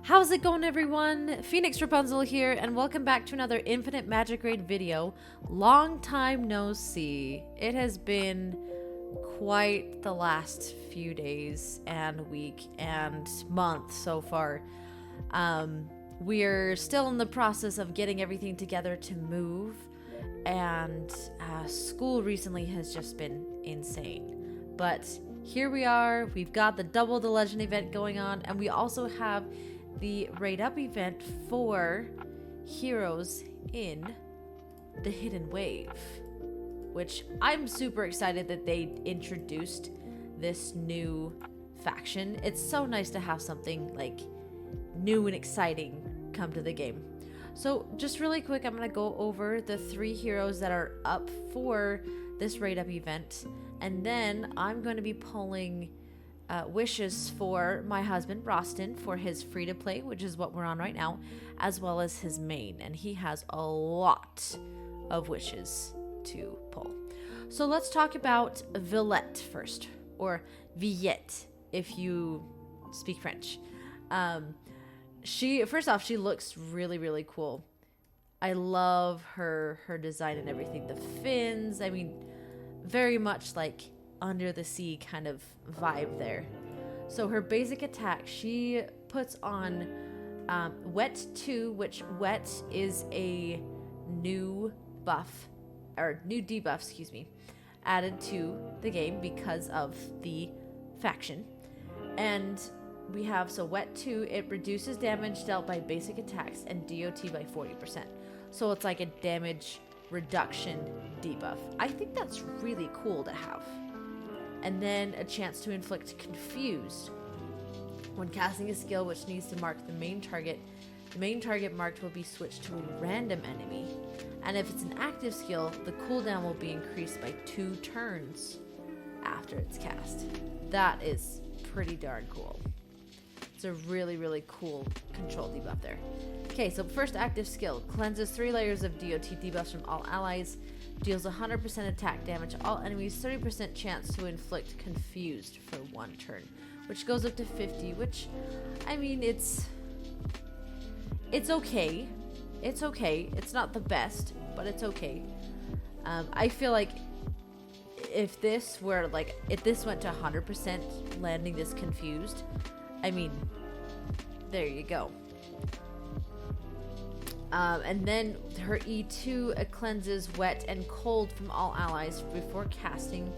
How's it going, everyone? Phoenix Rapunzel here, and welcome back to another Infinite Magicraid video. Long time no see. It has been quite the last few days and week and month so far. We're still in the process of getting everything together to move, and school recently has just been insane. But here we are. We've got the Double the Legend event going on, and we also have the Raid Up event for heroes in the Hidden Wave, which I'm super excited that they introduced this new faction. It's so nice to have something like new and exciting come to the game. So just really quick, I'm going to go over the 3 heroes that are up for this Raid Up event, and then I'm going to be pulling wishes for my husband Rostin for his free to play, which is what we're on right now, as well as his main, and he has a lot of wishes to pull. So let's talk about Villette first, or Villette if you speak French. She looks really cool. I love her design and everything. The fins, I mean, very much like under the sea kind of vibe there. So her basic attack, she puts on Wet 2, which Wet is a new buff, or new debuff, excuse me, added to the game because of the faction. And we have, so Wet 2, it reduces damage dealt by basic attacks and DOT by 40%. So it's like a damage reduction debuff. I think that's really cool to have. And then a chance to inflict Confused. When casting a skill which needs to mark the main target marked will be switched to a random enemy. And if it's an active skill, the cooldown will be increased by 2 turns after it's cast. That is pretty darn cool. It's a really cool control debuff there. Okay, so first active skill. Cleanses 3 layers of DOT debuffs from all allies. Deals 100% attack damage to all enemies, 30% chance to inflict Confused for 1 turn, which goes up to 50, which, I mean, it's okay. It's okay. It's not the best, but it's okay. I feel like if this went to 100% landing this Confused, I mean, there you go. And then her E2 cleanses Wet and Cold from all allies before casting.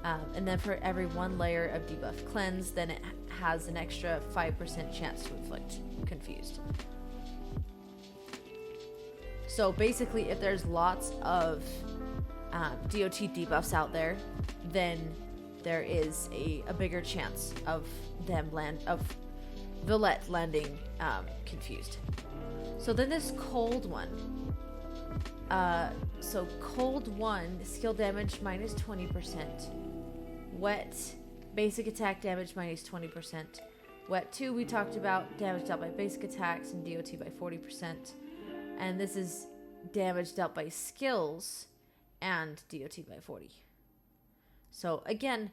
And then for every 1 layer of debuff cleanse, then it has an extra 5% chance to inflict Confused. So basically, if there's lots of DOT debuffs out there, then there is a bigger chance of Villette landing Confused. So then this Cold one. So Cold 1, skill damage minus 20%. Wet, basic attack damage minus 20%. Wet 2, we talked about, damage dealt by basic attacks and DOT by 40%. And this is damage dealt by skills and DOT by 40. So again,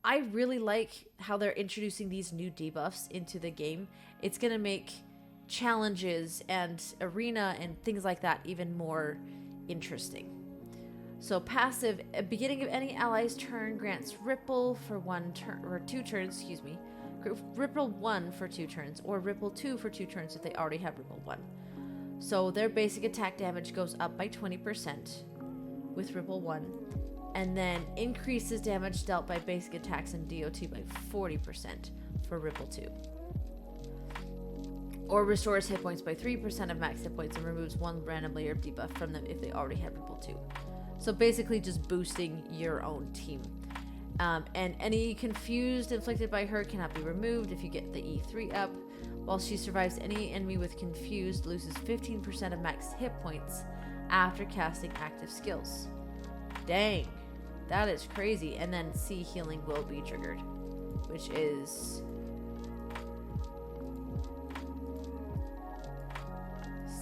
I really like how they're introducing these new debuffs into the game. It's going to make challenges and arena and things like that even more interesting. So passive, at beginning of any ally's turn, grants Ripple for 1 turn, or 2 turns, excuse me. Ripple 1 for 2 turns, or Ripple 2 for 2 turns if they already have Ripple 1. So their basic attack damage goes up by 20% with Ripple 1, and then increases damage dealt by basic attacks and DOT by 40% for Ripple 2. Or restores hit points by 3% of max hit points and removes 1 random layer of debuff from them if they already have Ripple 2. So basically just boosting your own team. And any Confused inflicted by her cannot be removed if you get the E3 up. While she survives, any enemy with Confused loses 15% of max hit points after casting active skills. Dang, that is crazy. And then Sea Healing will be triggered, which is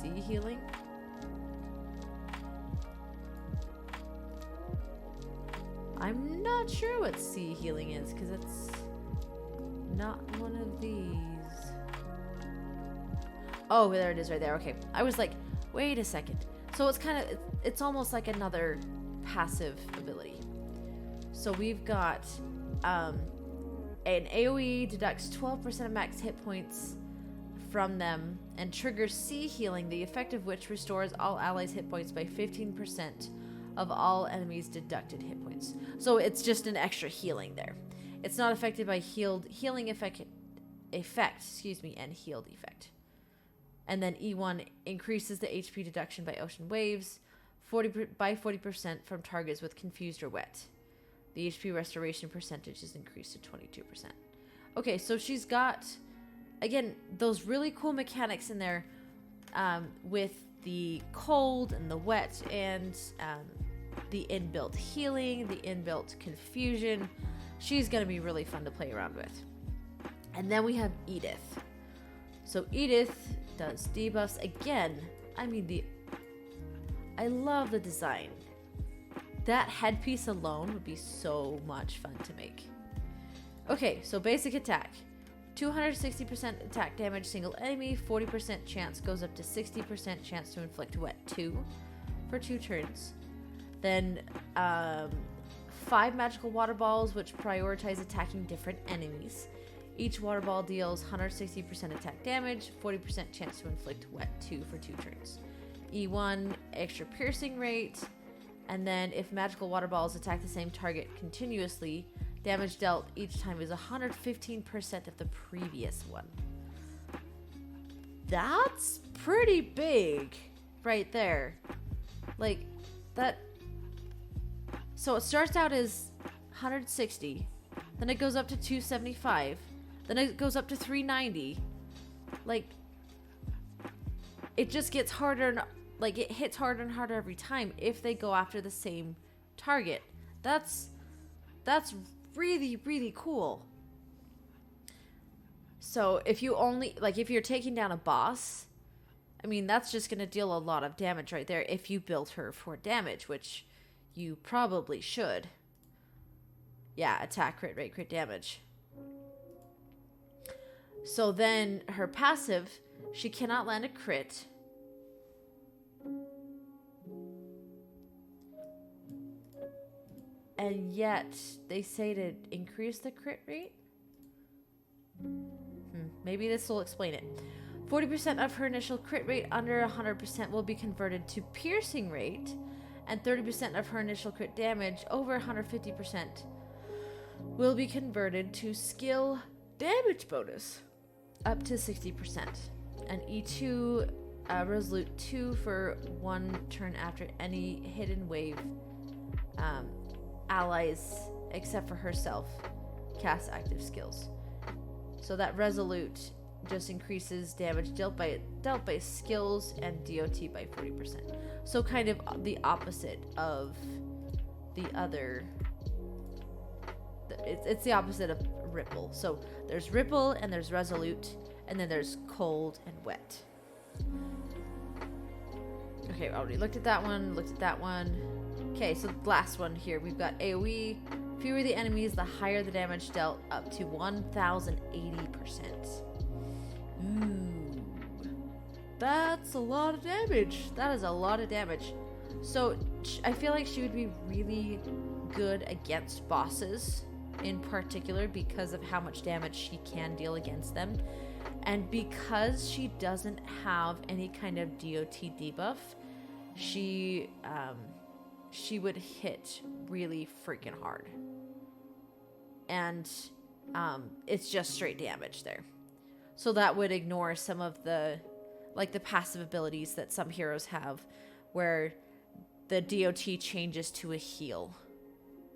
Sea Healing. I'm not sure what Sea Healing is because it's not one of these. Oh, there it is right there. Okay. I was like, wait a second. So it's almost like another passive ability. So we've got an AoE deducts 12% of max hit points from them and triggers C healing, the effect of which restores all allies' hit points by 15% of all enemies' deducted hit points. So it's just an extra healing there. It's not affected by healing effect, and healed effect. And then E1 increases the HP deduction by ocean waves by 40% from targets with confused or wet. The HP restoration percentage is increased to 22%. Okay, so she's got, again, those really cool mechanics in there with the cold and the wet and the inbuilt healing, the inbuilt confusion. She's going to be really fun to play around with. And then we have Edith. So Edith does debuffs again. I mean, I love the design. That headpiece alone would be so much fun to make. Okay, so basic attack. 260% attack damage single enemy, 40% chance goes up to 60% chance to inflict wet 2 for 2 turns. Then 5 magical water balls which prioritize attacking different enemies. Each water ball deals 160% attack damage, 40% chance to inflict wet 2 for 2 turns. E1 extra piercing rate, and then if magical water balls attack the same target continuously, damage dealt each time is 115% of the previous one. That's pretty big right there. Like, that... So it starts out as 160, then it goes up to 275, then it goes up to 390. Like, it just gets harder and... Like, it hits harder and harder every time if they go after the same target. That's really, really cool. So if you only, like, if you're taking down a boss, I mean, that's just going to deal a lot of damage right there if you build her for damage, which you probably should. Yeah, attack, crit rate, crit damage. So then her passive, she cannot land a crit. And yet, they say to increase the crit rate? Maybe this will explain it. 40% of her initial crit rate under 100% will be converted to piercing rate, and 30% of her initial crit damage over 150% will be converted to skill damage bonus, up to 60%. And E2, resolute 2 for 1 turn after any hidden wave allies, except for herself, cast active skills. So that resolute just increases damage dealt by skills and DOT by 40%. So kind of the opposite of the other. It's the opposite of ripple. So there's ripple and there's resolute, and then there's cold and wet. Okay, I already looked at that one. Okay, so the last one here, we've got AoE. Fewer the enemies, the higher the damage dealt, up to 1,080%. Ooh. That's a lot of damage. That is a lot of damage. So I feel like she would be really good against bosses in particular because of how much damage she can deal against them. And because she doesn't have any kind of DOT debuff, she would hit really freaking hard. And it's just straight damage there. So that would ignore some of the, like, the passive abilities that some heroes have where the DOT changes to a heal.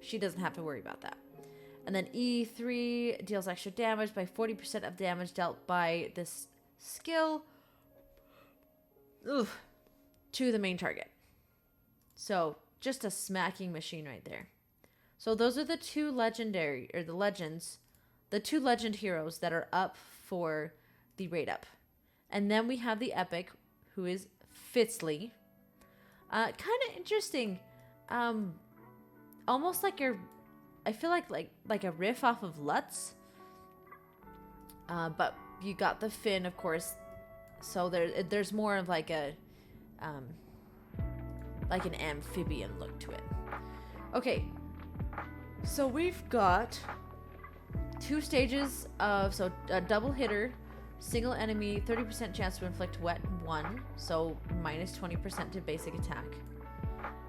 She doesn't have to worry about that. And then E3 deals extra damage by 40% of damage dealt by this skill to the main target. So just a smacking machine right there. So those are the two the two legend heroes that are up for the rate up. And then we have the epic, who is Fitzley. Kind of interesting. Almost like I feel like a riff off of Lutz. But you got the fin, of course, So there's more of like a like an amphibian look to it. Okay, so we've got 2 stages of, so a double hitter, single enemy, 30% chance to inflict wet 1, so minus 20% to basic attack.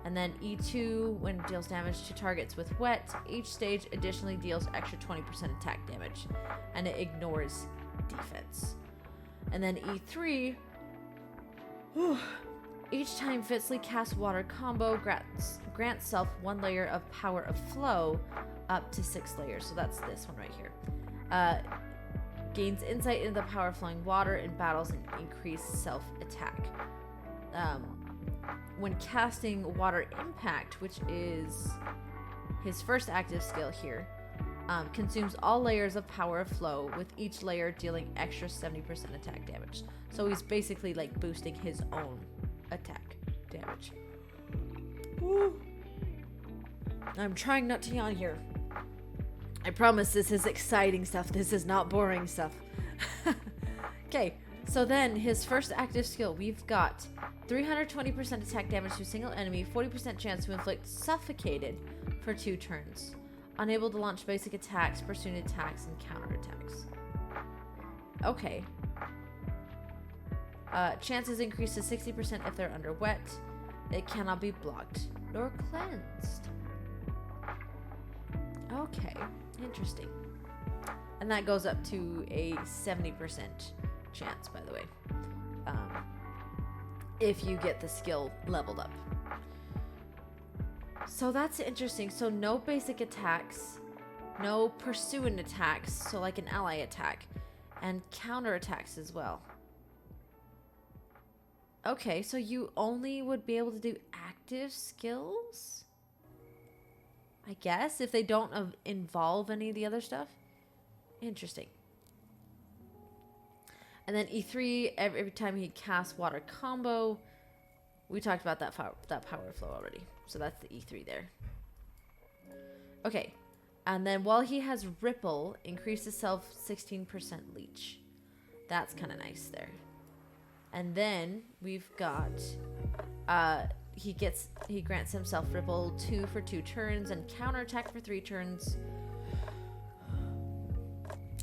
And then E2, when it deals damage to targets with wet, each stage additionally deals extra 20% attack damage, and it ignores defense. And then E3, each time Fitzley casts water combo, grants self 1 layer of power of flow up to 6 layers. So that's this one right here. Gains insight into the power of flowing water in battles and increased self attack. When casting water impact, which is his first active skill here, consumes all layers of power of flow, with each layer dealing extra 70% attack damage. So he's basically like boosting his own attack damage. Woo. I'm trying not to yawn here. I promise this is exciting stuff. This is not boring stuff. Okay, so then his first active skill, we've got 320% attack damage to a single enemy, 40% chance to inflict suffocated for 2 turns. Unable to launch basic attacks, pursuing attacks, and counterattacks. Okay. Chances increase to 60% if they're under wet. It cannot be blocked nor cleansed. Okay, interesting. And that goes up to a 70% chance, by the way. If you get the skill leveled up. So that's interesting. So no basic attacks, no pursuant attacks, so like an ally attack, and counter attacks as well. Okay, so you only would be able to do active skills? I guess, if they don't involve any of the other stuff. Interesting. And then E3, every time he casts water combo, we talked about that power flow already. So that's the E3 there. Okay. And then while he has Ripple, increases self 16% leech. That's kind of nice there. And then we've got, he grants himself Ripple 2 for 2 turns and counterattack for 3 turns.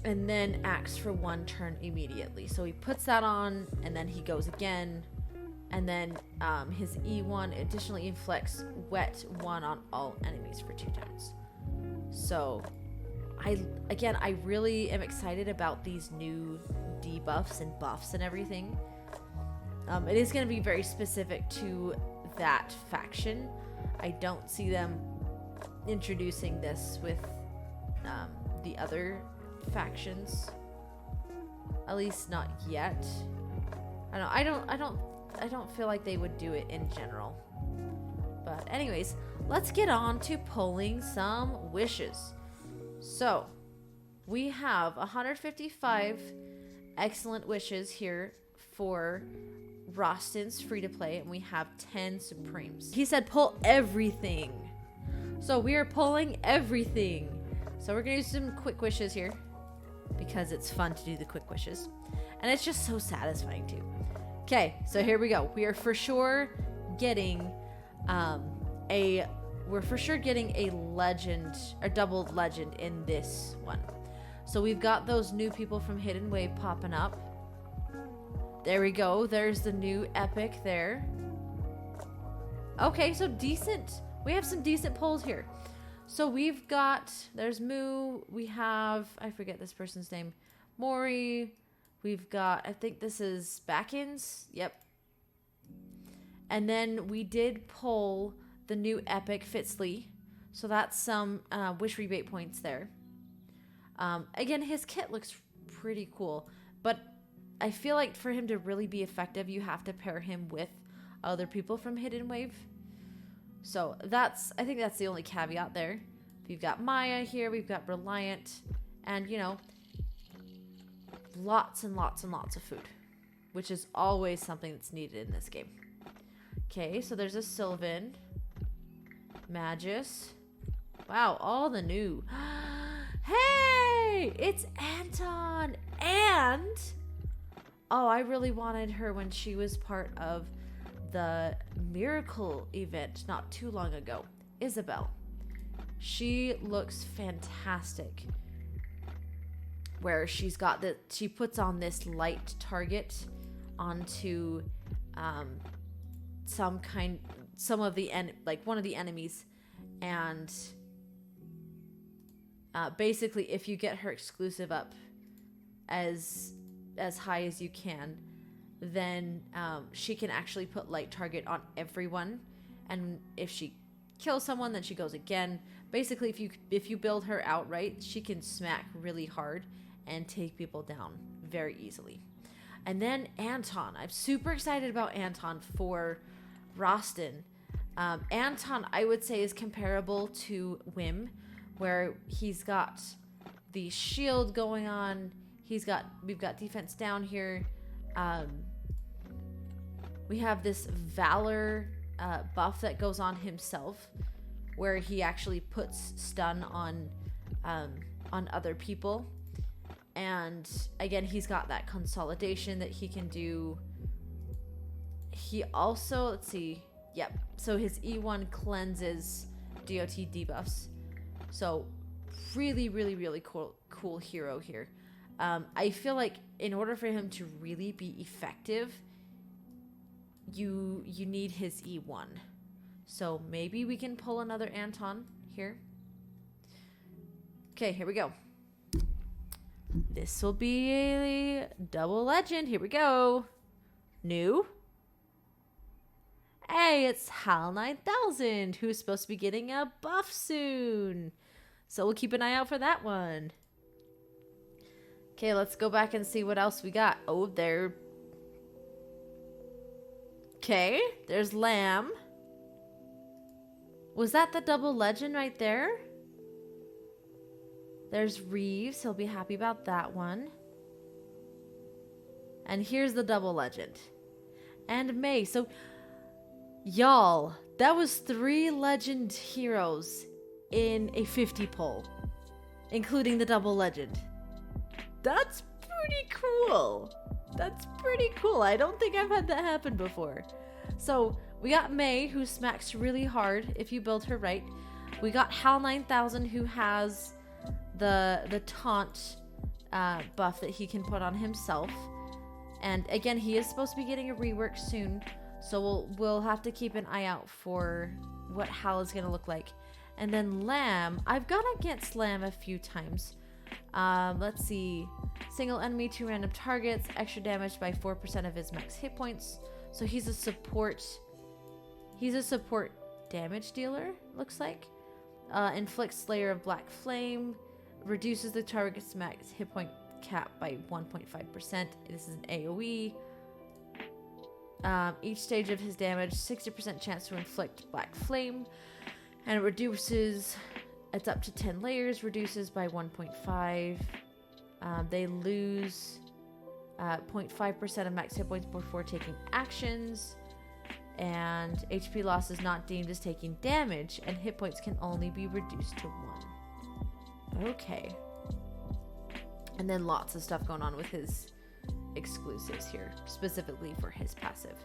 And then acts for 1 turn immediately. So he puts that on, and then he goes again. And then his E1 additionally inflicts wet 1 on all enemies for 2 turns. So, I really am excited about these new debuffs and buffs and everything. It is going to be very specific to that faction. I don't see them introducing this with the other factions, at least not yet. I don't feel like they would do it in general. But anyways, let's get on to pulling some wishes. So we have 155 excellent wishes here for Rostin's free to play, and we have 10 supremes. He said pull everything, so we are pulling everything. So we're gonna do some quick wishes here because it's fun to do the quick wishes, and it's just so satisfying too. Okay, so here we go. We are for sure getting a legend, or double legend in this one. So we've got those new people from Hidden Wave popping up. There we go. There's the new epic there. Okay, so decent. We have some decent pulls here. So we've got, there's Moo. We have, I forget this person's name, Mori. We've got, I think this is Backins. Yep. And then we did pull the new epic Fitzley. So that's some wish rebate points there. Again, his kit looks pretty cool, but I feel like for him to really be effective, you have to pair him with other people from Hidden Wave. So I think that's the only caveat there. We've got Maya here, we've got Reliant, and you know, lots and lots and lots of food, which is always something that's needed in this game. Okay, so there's a Sylvan, Magus. Wow, all the new. Hey, it's Anton and Oh, I really wanted her when she was part of the miracle event not too long ago. Isabel. She looks fantastic. Where she puts on this light target onto one of the enemies, and basically if you get her exclusive up as high as you can, then she can actually put light target on everyone, and if she kills someone, then she goes again. Basically, if you build her out right, she can smack really hard and take people down very easily. And then Anton. I'm super excited about Anton for Rostin. Anton, I would say, is comparable to Wim, where he's got the shield going on. We've got defense down here. We have this valor buff that goes on himself, where he actually puts stun on other people. And again, he's got that consolidation that he can do. He also, let's see, yep. So his E1 cleanses DOT debuffs. So really, really, really cool hero here. I feel like in order for him to really be effective, you need his E1. So maybe we can pull another Anton here. Okay, here we go. This will be a double legend. Here we go. New. Hey, it's Hal 9000, who's supposed to be getting a buff soon. So we'll keep an eye out for that one. Okay, let's go back and see what else we got. Oh, there. Okay, there's Lamb. Was that the double legend right there? There's Reeves. He'll be happy about that one. And here's the double legend. And May. So, y'all, that was 3 legend heroes in a 50 pull, including the double legend. That's pretty cool. That's pretty cool. I don't think I've had that happen before. So, we got May, who smacks really hard if you build her right. We got Hal 9000, who has the taunt buff that he can put on himself. And again, he is supposed to be getting a rework soon, so we'll have to keep an eye out for what Hal is going to look like. And then Lamb, I've gone against Lamb a few times. Let's see. Single enemy, 2 random targets, extra damage by 4% of his max hit points. So he's a support damage dealer, looks like. Inflicts Slayer of Black Flame, reduces the target's max hit point cap by 1.5%. This is an AoE. Each stage of his damage, 60% chance to inflict Black Flame, and it reduces. It's up to 10 layers, reduces by 1.5. They lose 0.5% of max hit points before taking actions. And HP loss is not deemed as taking damage, and hit points can only be reduced to 1. Okay. And then lots of stuff going on with his exclusives here, specifically for his passive.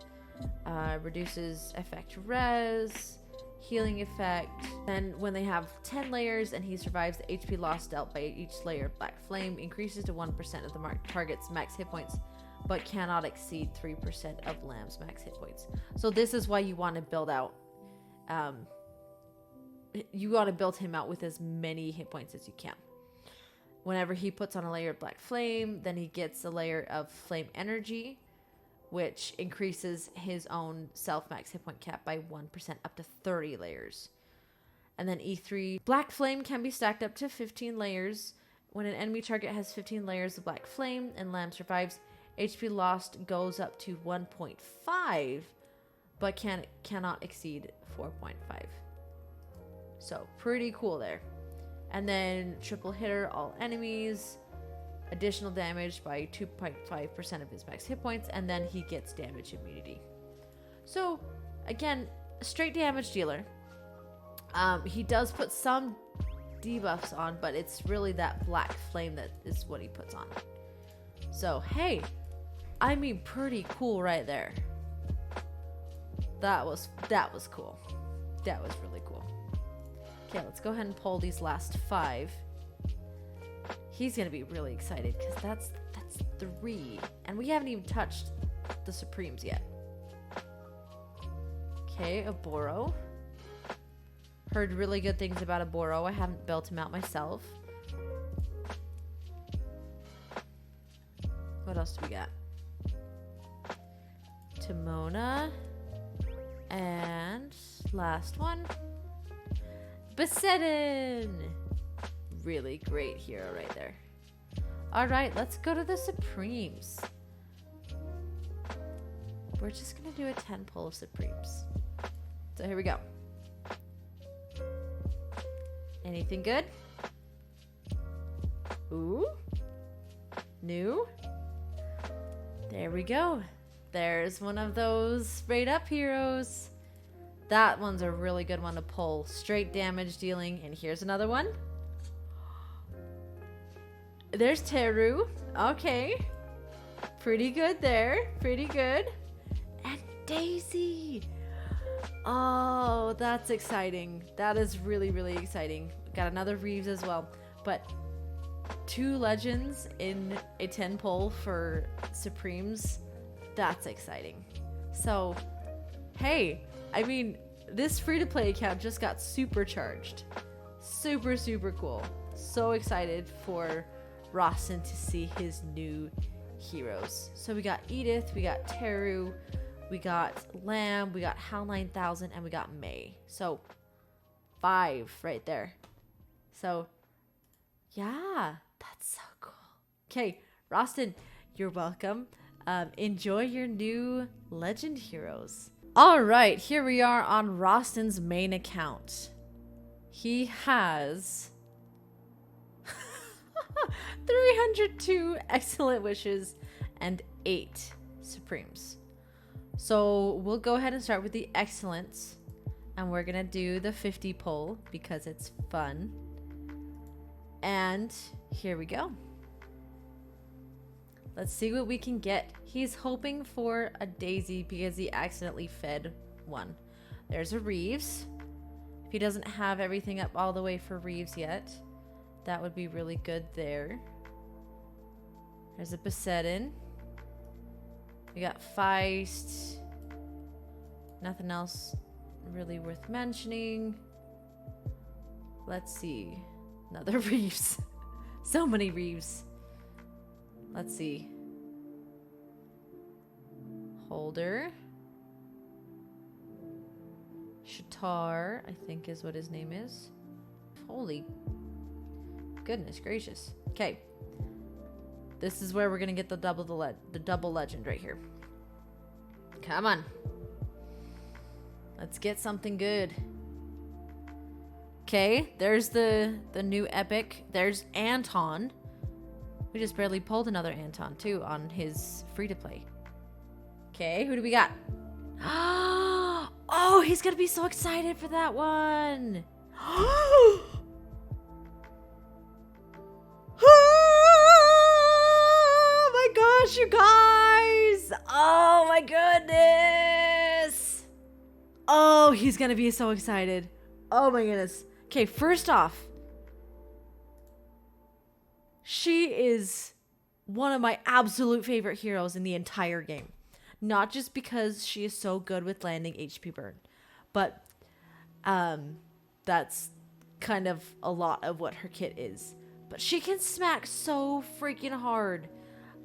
Reduces effect res, healing effect. Then when they have 10 layers and he survives, the HP loss dealt by each layer of Black Flame increases to 1% of the target's max hit points, but cannot exceed 3% of Lamb's max hit points. So this is why you want to build out, you want to build him out with as many hit points as you can. Whenever he puts on a layer of Black Flame, then he gets a layer of Flame Energy, which increases his own self-max hit point cap by 1% up to 30 layers. And then E3, Black Flame can be stacked up to 15 layers. When an enemy target has 15 layers of Black Flame and Lamb survives, HP lost goes up to 1.5, but cannot exceed 4.5. So, pretty cool there. And then triple hitter, all enemies, additional damage by 2.5% of his max hit points, and then he gets damage immunity. So, again, a straight damage dealer. He does put some debuffs on, but it's really that Black Flame that is what he puts on. So, hey, I mean, pretty cool right there. That was cool. That was really cool. Okay, let's go ahead and pull these last 5. He's gonna be really excited because that's 3, and we haven't even touched the Supremes yet. Okay, a Boro. Heard really good things about a Boro. I haven't built him out myself. What else do we got? Timona. And last one. Besedin. Really great hero right there. Alright, let's go to the Supremes. We're just gonna do a 10 pull of Supremes. So here we go. Anything good? Ooh. New. There we go. There's one of those straight up heroes. That one's a really good one to pull. Straight damage dealing. And here's another one. There's Teru. Okay. Pretty good there. Pretty good. And Daisy. Oh, that's exciting. That is really, really exciting. Got another Reeves as well. But 2 legends in a 10 pull for Supremes. That's exciting. So, hey, I mean, this free-to-play account just got supercharged. Super, super cool. So excited for Rostin to see his new heroes. So we got Edith, we got Teru, we got Lamb, we got Hal 9000, and we got May. So 5 right there. So yeah, that's so cool. Okay, Rostin, you're welcome. Enjoy your new legend heroes. All right, here we are on Rostin's main account. He has 302 excellent wishes and 8 Supremes. So we'll go ahead and start with the excellence, and we're gonna do the 50 pull because it's fun. And here we go. Let's see what we can get. He's hoping for a Daisy because he accidentally fed one. There's a Reeves. If he doesn't have everything up all the way for Reeves yet, that would be really good there. There's a Besedin. We got Feist. Nothing else really worth mentioning. Let's see. Another Reeves. So many Reeves. Let's see. Holder. Shatar, I think is what his name is. Holy goodness gracious. Okay. This is where we're gonna get the double legend right here. Come on. Let's get something good. Okay, there's the new epic. There's Anton. We just barely pulled another Anton too on his free-to-play. Okay, who do we got? Oh, he's gonna be so excited for that one. Oh my gosh, you guys. Oh my goodness. Oh, he's gonna be so excited. Oh my goodness. Okay, first off, she is one of my absolute favorite heroes in the entire game. Not just because she is so good with landing HP burn, but that's kind of a lot of what her kit is. But she can smack so freaking hard.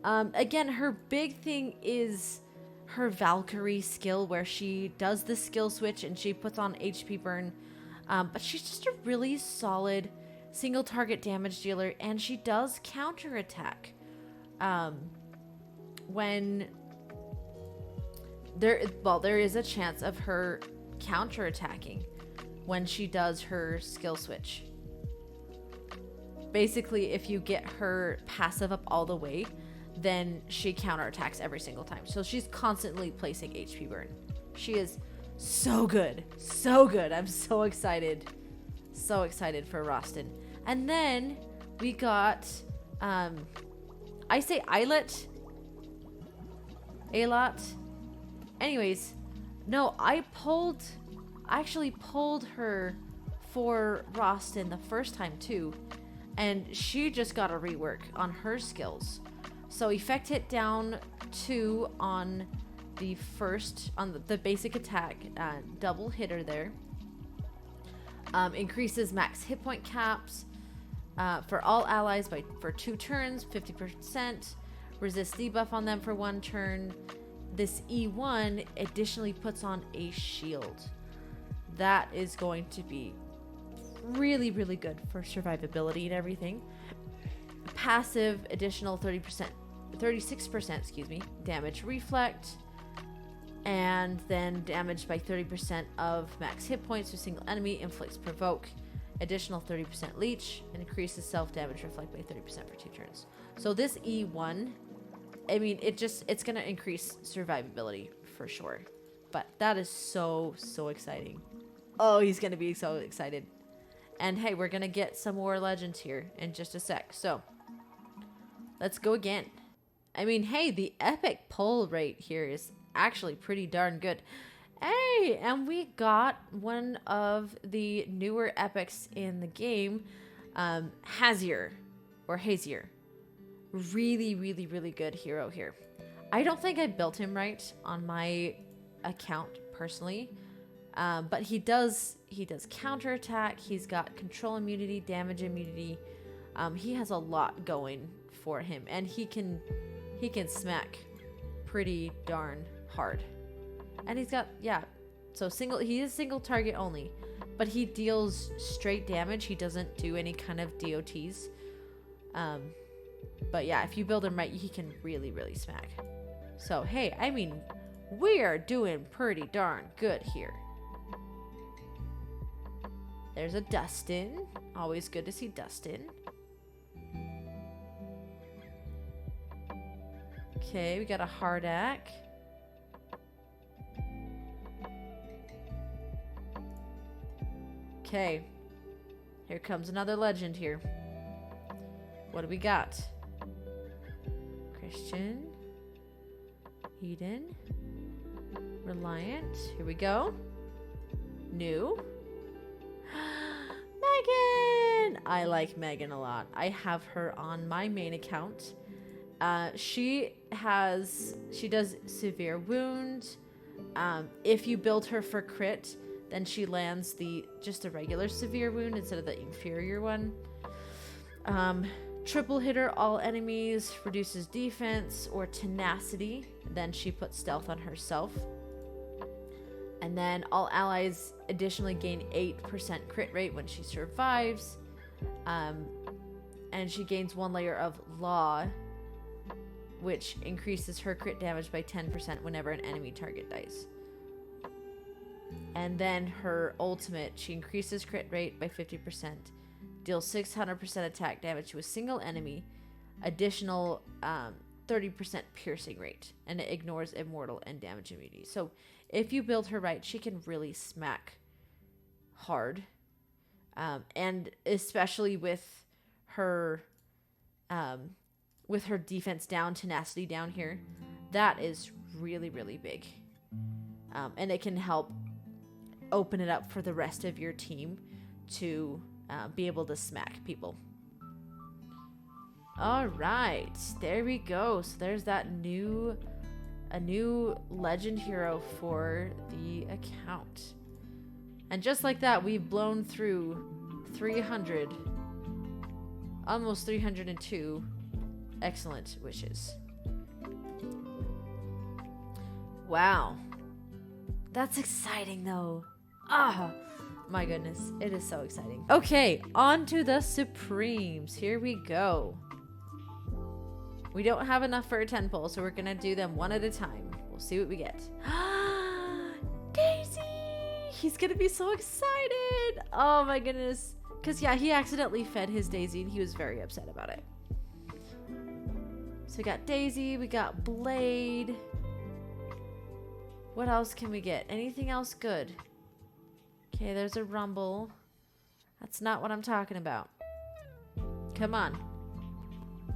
Again, her big thing is her Valkyrie skill, where she does the skill switch and she puts on HP burn. But she's just a really solid single target damage dealer, and she does counterattack. When there is a chance of her counterattacking when she does her skill switch. Basically, if you get her passive up all the way, then she counterattacks every single time. So she's constantly placing HP burn. She is so good. So good. I'm so excited. So excited for Rostin. And then we got I say Eyelet. a lot. Anyways, no, I actually pulled her for Rostin the first time too, and she just got a rework on her skills. So effect hit down 2 on the first, on the basic attack, double hitter there. Increases max hit point caps for all allies for 2 turns, 50%. Resist debuff on them for 1 turn. This E1 additionally puts on a shield. That is going to be really, really good for survivability and everything. Passive additional 36%, excuse me, damage reflect. And then damage by 30% of max hit points to a single enemy, inflicts provoke. Additional 30% leech, increases self-damage reflect by 30% for 2 turns. So this E1, I mean, it's gonna increase survivability for sure. But that is so exciting. Oh, he's gonna be so excited. And hey, we're gonna get some more legends here in just a sec. So let's go again. I mean, hey, the epic pull rate here is actually pretty darn good. Hey, and we got one of the newer epics in the game, Hazier, or Hazier. Really good hero here. I don't think I built him right on my account personally, but he does counterattack. He's got control immunity, damage immunity. He has a lot going for him, and he can smack pretty darn hard. And he's got, yeah, so he is single target only, but he deals straight damage. He doesn't do any kind of DOTs. But yeah, if you build him right, he can really smack. So hey, I mean, we are doing pretty darn good here. There's a Dustin. Always good to see Dustin. Okay, we got a Hardak. Okay, here comes another legend here. What do we got? Christian, Eden, Reliant. Here we go. New. Megan! I like Megan a lot. I have her on my main account. She does severe wound. If you build her for crit, then she lands just a regular severe wound instead of the inferior one. Triple hitter all enemies, reduces defense or tenacity. Then she puts stealth on herself. And then all allies additionally gain 8% crit rate when she survives. And she gains 1 layer of law, which increases her crit damage by 10% whenever an enemy target dies. And then her ultimate, she increases crit rate by 50%, deals 600% attack damage to a single enemy, additional 30% piercing rate, and it ignores immortal and damage immunity. So if you build her right, she can really smack hard. And especially with her defense down, tenacity down here, that is really big. And it can help open it up for the rest of your team to be able to smack people. All right, there we go. So there's a new legend hero for the account. And just like that, we've blown through 300, almost 302 excellent wishes. Wow. That's exciting though. Ah, my goodness. It is so exciting. Okay, on to the Supremes. Here we go. We don't have enough for a 10 pull, so we're going to do them one at a time. We'll see what we get. Daisy! He's going to be so excited. Oh my goodness. Because yeah, he accidentally fed his Daisy and he was very upset about it. So we got Daisy, we got Blade. What else can we get? Anything else good? Okay, there's a Rumble. That's not what I'm talking about. Come on.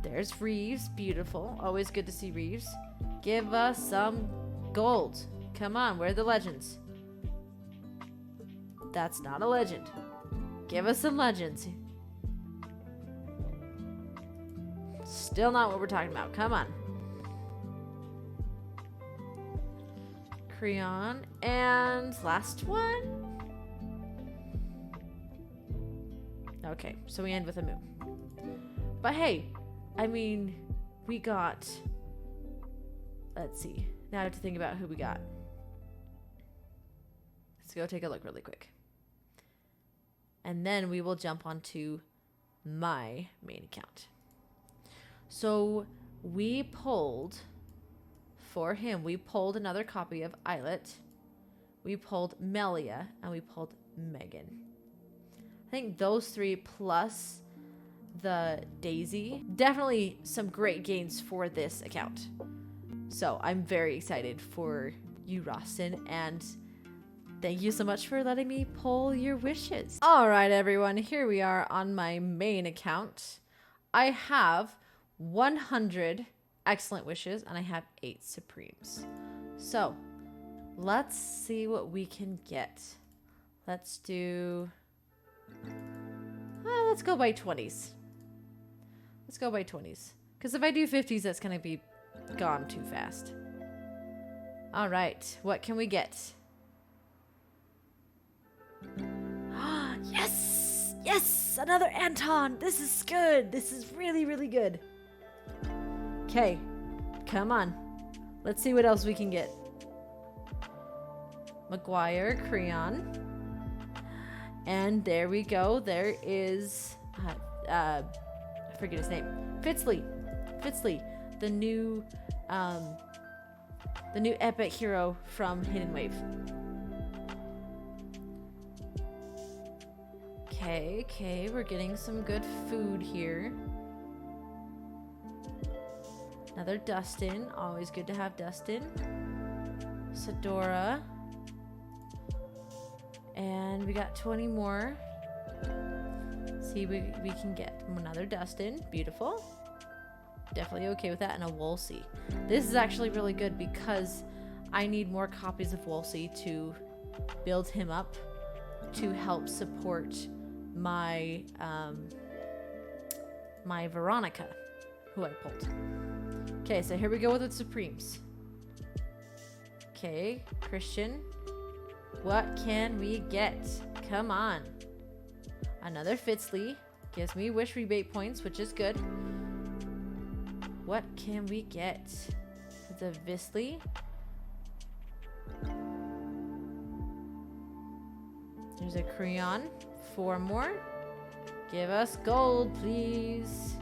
There's Reeves. Beautiful. Always good to see Reeves. Give us some gold. Come on, where are the legends? That's not a legend. Give us some legends. Still not what we're talking about. Come on. Creon. And last one. Okay, so we end with a moo. But hey, I mean, we got... Let's see. Now I have to think about who we got. Let's go take a look really quick. And then we will jump onto my main account. So we pulled, for him, we pulled another copy of Islet. We pulled Melia, and we pulled Megan. I think those three plus the Daisy, definitely some great gains for this account. So I'm very excited for you, Rostin, and thank you so much for letting me pull your wishes. All right, everyone, here we are on my main account. I have 100 excellent wishes, and I have 8 supremes. So let's see what we can get. Let's do... let's go by 20s. Let's go by 20s. Because if I do 50s, that's going to be gone too fast. All right, what can we get? Yes! Yes! Another Anton! This is good! This is really, really good. Okay, come on. Let's see what else we can get. Maguire, Creon. And there we go. There is... I forget his name. Fitzley. Fitzley. The new epic hero from Hidden Wave. Okay, we're getting some good food here. Another Dustin. Always good to have Dustin. Sedora. And we got 20 more. See, we can get another Dustin. Beautiful. Definitely okay with that. And a Wolsey. This is actually really good because I need more copies of Wolsey to build him up to help support my my Veronica, who I pulled. Okay, so here we go with the Supremes. Okay, Christian. What can we get? Come on. Another Fitzley. Gives me wish rebate points, which is good. What can we get? It's a Visley. There's a Creon. 4 more. Give us gold, please.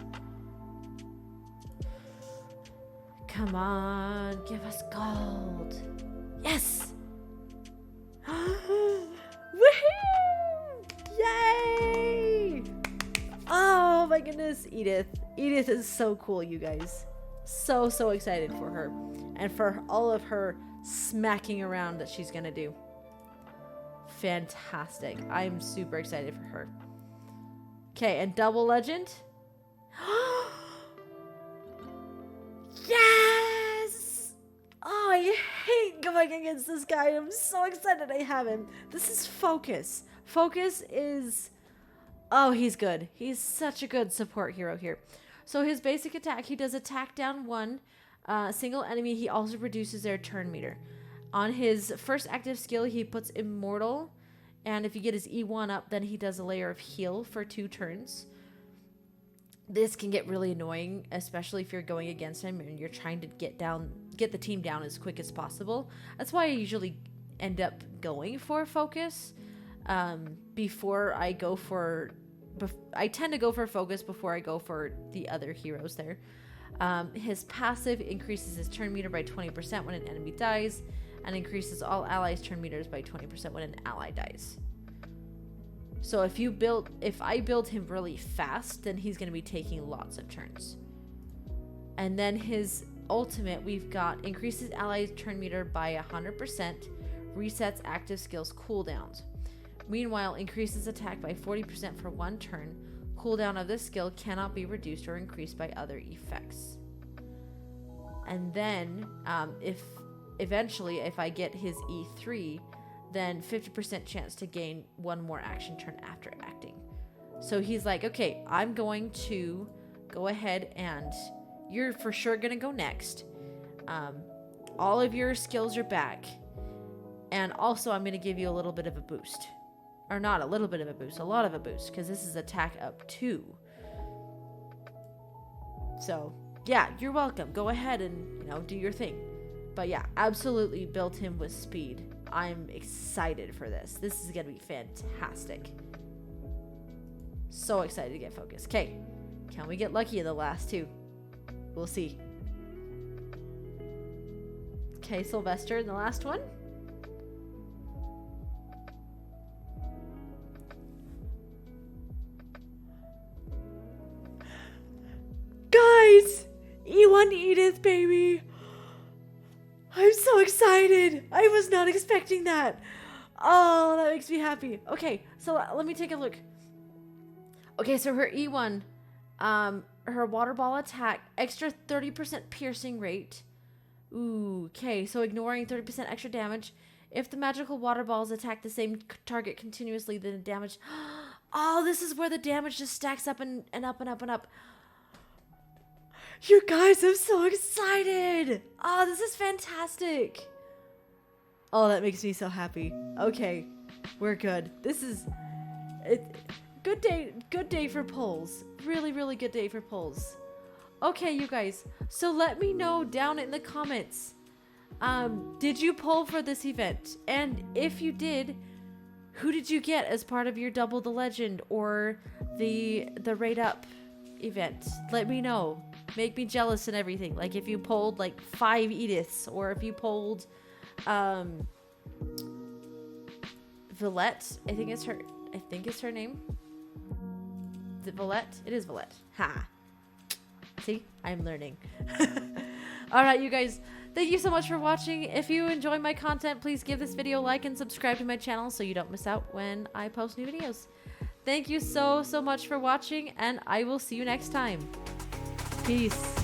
Come on, give us gold. Yes! Woohoo! Yay! Oh my goodness, Edith. Edith is so cool, you guys. So excited for her. And for all of her smacking around that she's gonna do. Fantastic. I'm super excited for her. Okay, and double legend. Yes! Oh, I hate going against this guy. I'm so excited I have him. This is Focus. Focus is... Oh, he's good. He's such a good support hero here. So his basic attack, he does attack down 1 single enemy. He also reduces their turn meter. On his first active skill, he puts Immortal. And if you get his E1 up, then he does a layer of heal for 2 turns. This can get really annoying, especially if you're going against him and you're trying to get the team down as quick as possible. That's why I usually end up going for Focus before I go for... I tend to go for Focus before I go for the other heroes there. His passive increases his turn meter by 20% when an enemy dies, and increases all allies' turn meters by 20% when an ally dies. So if I build him really fast, then he's going to be taking lots of turns. And then his ultimate, we've got increases allies' turn meter by 100%, resets active skills cooldowns. Meanwhile, increases attack by 40% for 1 turn. Cooldown of this skill cannot be reduced or increased by other effects. And then if eventually if I get his E3, then 50% chance to gain one more action turn after acting. So he's like, okay, I'm going to go ahead and you're for sure going to go next. All of your skills are back. And also I'm going to give you a little bit of a boost. Or not a little bit of a boost, a lot of a boost, because this is attack up 2. So, yeah, you're welcome. Go ahead and, do your thing. But yeah, absolutely built him with speed. I'm excited for this. This is going to be fantastic. So excited to get focused. Okay, can we get lucky in the last 2? We'll see. Okay, Sylvester in the last one. Guys! E1 Edith, baby! I'm so excited! I was not expecting that! Oh, that makes me happy. Okay, so let me take a look. Okay, so her E1, her water ball attack, extra 30% piercing rate. Ooh, okay, so ignoring 30% extra damage. If the magical water balls attack the same target continuously, then the damage... Oh, this is where the damage just stacks up and up and up and up. You guys, I'm so excited. Oh, this is fantastic. Oh, that makes me so happy. Okay, we're good. This is... Good day for polls. Really, really good day for polls. Okay, you guys. So let me know down in the comments. Did you poll for this event? And if you did, who did you get as part of your Double the Legend or the Raid Up event? Let me know. Make me jealous and everything. Like if you polled like 5 Ediths, or if you polled Villette. I think it's her name. Is it Villette? It is Villette. Ha. See? I'm learning. Alright, you guys. Thank you so much for watching. If you enjoy my content, please give this video a like and subscribe to my channel so you don't miss out when I post new videos. Thank you so much for watching, and I will see you next time. Peace.